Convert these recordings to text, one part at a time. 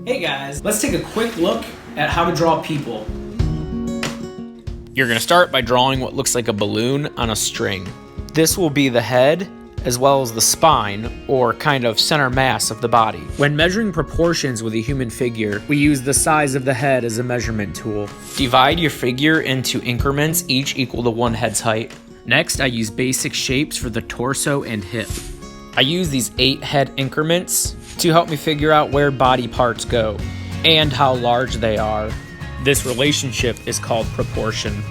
Hey guys, let's take a quick look at how to draw people. You're going to start by drawing what looks like a balloon on a string. This will be the head as well as the spine, or kind of center mass of the body. When measuring proportions with a human figure, we use the size of the head as a measurement tool. Divide your figure into increments, each equal to one head's height. Next, I use basic shapes for the torso and hip. I use these 8 head increments to help me figure out where body parts go and how large they are. This relationship is called proportion.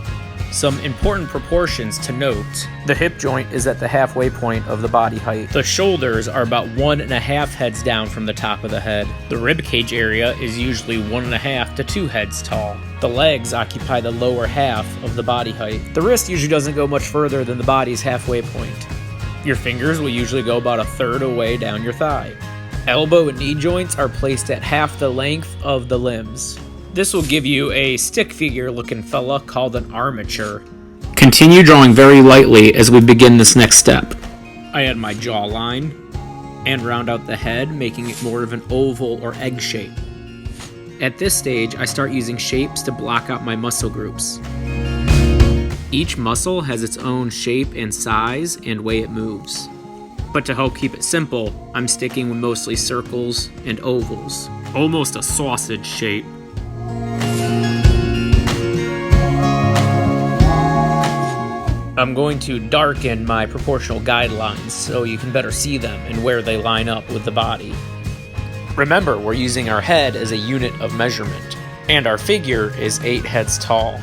Some important proportions to note: the hip joint is at the halfway point of the body height. The shoulders are about 1.5 heads down from the top of the head. The rib cage area is usually 1.5 to 2 heads tall. The legs occupy the lower half of the body height. The wrist usually doesn't go much further than the body's halfway point. Your fingers will usually go about 1/3 away down your thigh. Elbow and knee joints are placed at half the length of the limbs. This will give you a stick figure looking fella called an armature. Continue drawing very lightly as we begin this next step. I add my jawline and round out the head, making it more of an oval or egg shape. At this stage, I start using shapes to block out my muscle groups. Each muscle has its own shape and size and way it moves. But to help keep it simple, I'm sticking with mostly circles and ovals, almost a sausage shape. I'm going to darken my proportional guidelines so you can better see them and where they line up with the body. Remember, we're using our head as a unit of measurement, and our figure is 8 heads tall.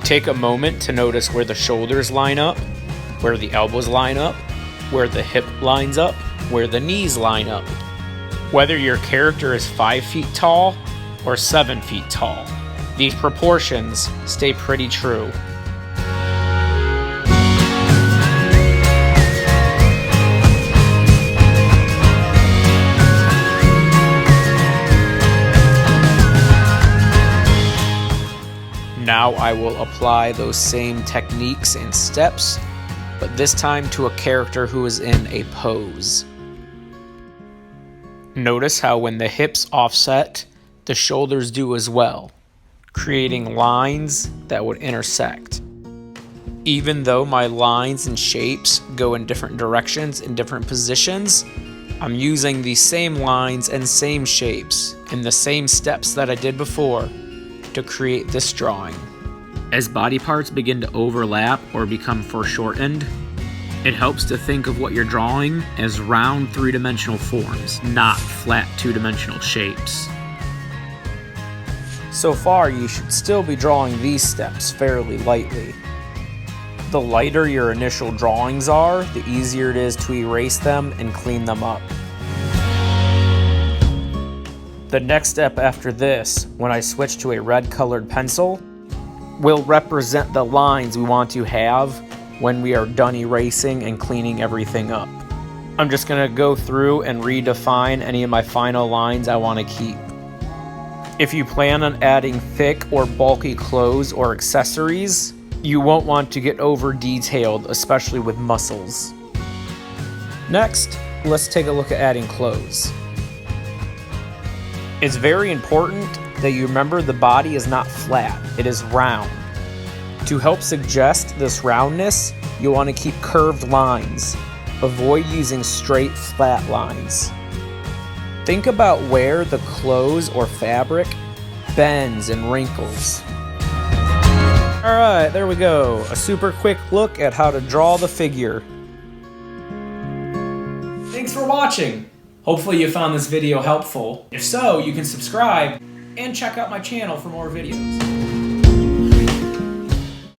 Take a moment to notice where the shoulders line up, where the elbows line up, where the hip lines up, where the knees line up. Whether your character is 5 feet tall or 7 feet tall, these proportions stay pretty true. Now I will apply those same techniques and steps, but this time to a character who is in a pose. Notice how when the hips offset, the shoulders do as well, creating lines that would intersect. Even though my lines and shapes go in different directions in different positions, I'm using the same lines and same shapes in the same steps that I did before to create this drawing. As body parts begin to overlap or become foreshortened, it helps to think of what you're drawing as round 3-dimensional forms, not flat 2-dimensional shapes. So far, you should still be drawing these steps fairly lightly. The lighter your initial drawings are, the easier it is to erase them and clean them up. The next step after this, when I switch to a red colored pencil, will represent the lines we want to have when we are done erasing and cleaning everything up. I'm just going to go through and redefine any of my final lines I want to keep. If you plan on adding thick or bulky clothes or accessories, you won't want to get over detailed, especially with muscles. Next, let's take a look at adding clothes. It's very important that you remember the body is not flat, it is round. To help suggest this roundness, you'll want to keep curved lines. Avoid using straight, flat lines. Think about where the clothes or fabric bends and wrinkles. Alright, there we go. A super quick look at how to draw the figure. Thanks for watching. Hopefully you found this video helpful. If so, you can subscribe and check out my channel for more videos.